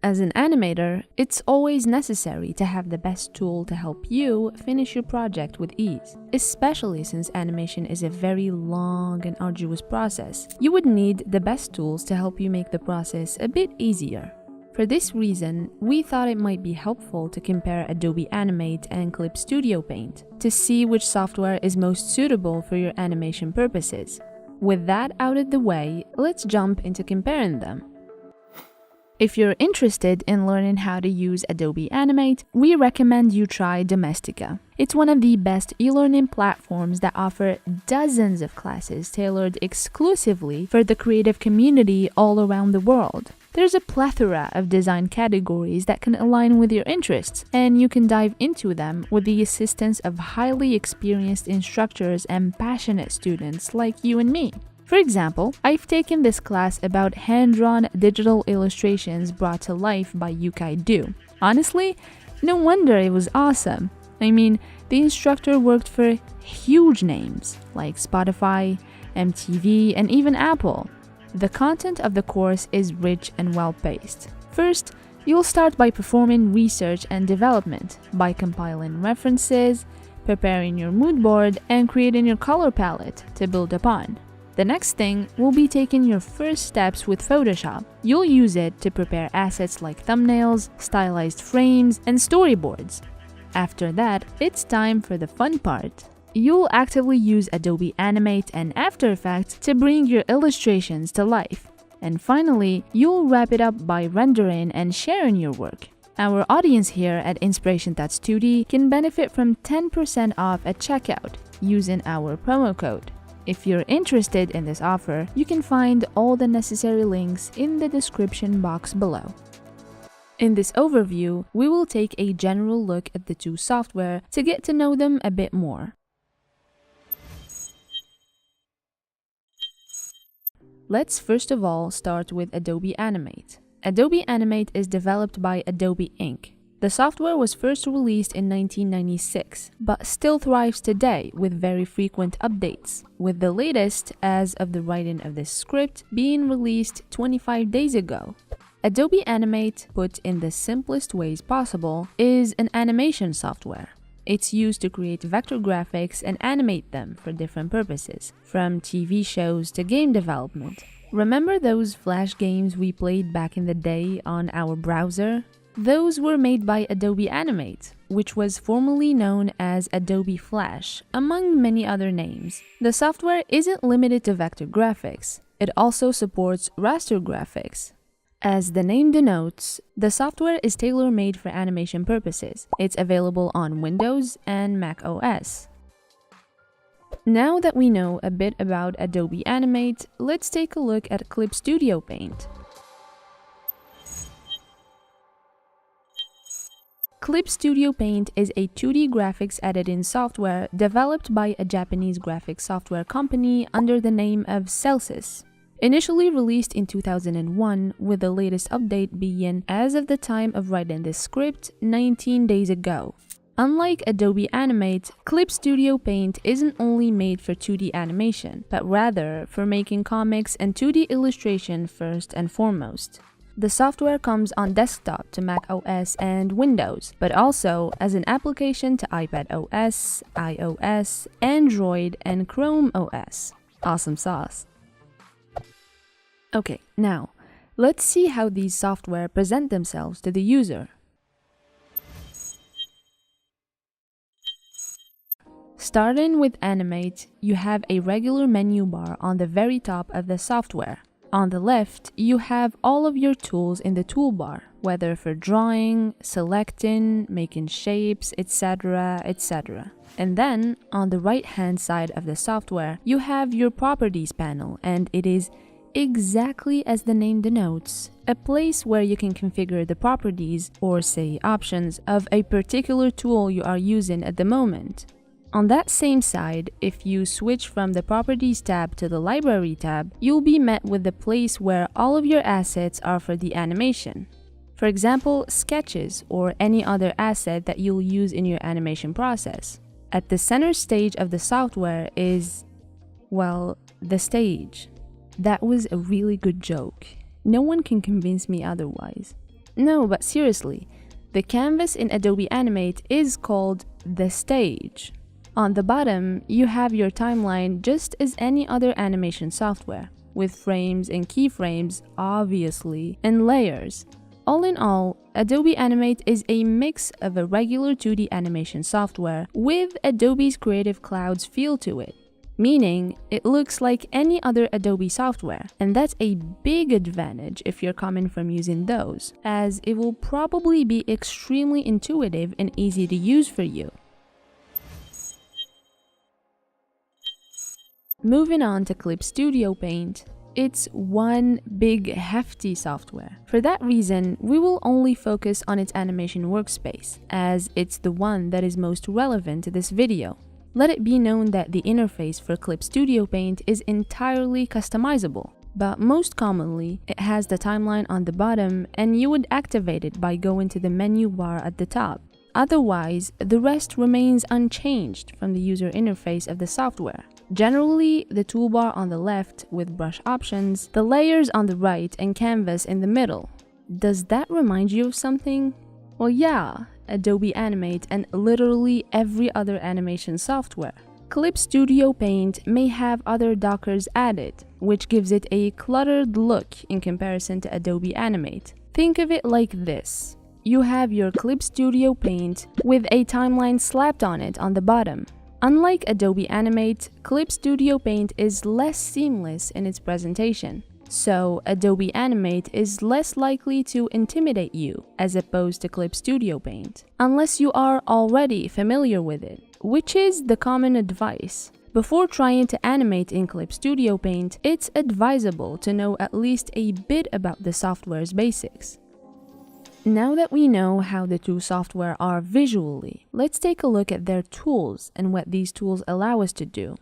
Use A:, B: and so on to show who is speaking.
A: As an animator, it's always necessary to have the best tool to help you finish your project with ease, especially since animation is a very long and arduous process. You would need the best tools to help you make the process a bit easier. For this reason, we thought it might be helpful to compare Adobe Animate and Clip Studio Paint to see which software is most suitable for your animation purposes. With that out of the way, let's jump into comparing them. If you're interested in learning how to use Adobe Animate, we recommend you try Domestika. It's one of the best e-learning platforms that offer dozens of classes tailored exclusively for the creative community all around the world. There's a plethora of design categories that can align with your interests, and you can dive into them with the assistance of highly experienced instructors and passionate students like you and me. For example, I've taken this class about hand-drawn digital illustrations brought to life by Yukai Do. Honestly, no wonder it was awesome. I mean, the instructor worked for huge names like Spotify, MTV, and even Apple. The content of the course is rich and well-paced. First, you'll start by performing research and development, by compiling references, preparing your mood board, and creating your color palette to build upon. The next thing will be taking your first steps with Photoshop. You'll use it to prepare assets like thumbnails, stylized frames, and storyboards. After that, it's time for the fun part. You'll actively use Adobe Animate and After Effects to bring your illustrations to life. And finally, you'll wrap it up by rendering and sharing your work. Our audience here at Inspiration2D can benefit from 10% off at checkout using our promo code. If you're interested in this offer, you can find all the necessary links in the description box below. In this overview, we will take a general look at the two software to get to know them a bit more. Let's first of all start with Adobe Animate. Adobe Animate is developed by Adobe Inc. The software was first released in 1996, but still thrives today with very frequent updates, with the latest, as of the writing of this script, being released 25 days ago. Adobe Animate, put in the simplest ways possible, is an animation software. It's used to create vector graphics and animate them for different purposes, from TV shows to game development. Remember those Flash games we played back in the day on our browser? Those were made by Adobe Animate, which was formerly known as Adobe Flash, among many other names. The software isn't limited to vector graphics. It also supports raster graphics. As the name denotes, the software is tailor-made for animation purposes. It's available on Windows and Mac OS. Now that we know a bit about Adobe Animate, let's take a look at Clip Studio Paint. Clip Studio Paint is a 2D graphics editing software developed by a Japanese graphics software company under the name of Celsius. Initially released in 2001, with the latest update being, as of the time of writing this script, 19 days ago. Unlike Adobe Animate, Clip Studio Paint isn't only made for 2D animation, but rather for making comics and 2D illustration first and foremost. The software comes on desktop to Mac OS and Windows, but also as an application to iPad OS, iOS, Android, and Chrome OS. Awesome sauce. Okay, now, let's see how these software present themselves to the user. Starting with Animate, you have a regular menu bar on the very top of the software. On the left, you have all of your tools in the toolbar, whether for drawing, selecting, making shapes, etc., etc. And then, on the right-hand side of the software, you have your Properties panel, and it is exactly as the name denotes, a place where you can configure the properties, or say options, of a particular tool you are using at the moment. On that same side, if you switch from the Properties tab to the Library tab, you'll be met with the place where all of your assets are for the animation. For example, sketches or any other asset that you'll use in your animation process. At the center stage of the software is, well, the stage. That was a really good joke. No one can convince me otherwise. No, but seriously, the canvas in Adobe Animate is called the stage. On the bottom, you have your timeline just as any other animation software, with frames and keyframes, obviously, and layers. All in all, Adobe Animate is a mix of a regular 2D animation software with Adobe's Creative Cloud's feel to it, meaning it looks like any other Adobe software, and that's a big advantage if you're coming from using those, as it will probably be extremely intuitive and easy to use for you. Moving on to Clip Studio Paint, it's one big hefty software. For that reason, we will only focus on its animation workspace, as it's the one that is most relevant to this video. Let it be known that the interface for Clip Studio Paint is entirely customizable, but most commonly, it has the timeline on the bottom and you would activate it by going to the menu bar at the top. Otherwise, the rest remains unchanged from the user interface of the software. Generally, the toolbar on the left with brush options, the layers on the right, and canvas in the middle. Does that remind you of something? Well, yeah, Adobe Animate and literally every other animation software. Clip Studio Paint may have other dockers added, which gives it a cluttered look in comparison to Adobe Animate. Think of it like this. You have your Clip Studio Paint with a timeline slapped on it on the bottom. Unlike Adobe Animate, Clip Studio Paint is less seamless in its presentation. So, Adobe Animate is less likely to intimidate you as opposed to Clip Studio Paint, unless you are already familiar with it, which is the common advice. Before trying to animate in Clip Studio Paint, it's advisable to know at least a bit about the software's basics. Now that we know how the two software are visually, let's take a look at their tools and what these tools allow us to do.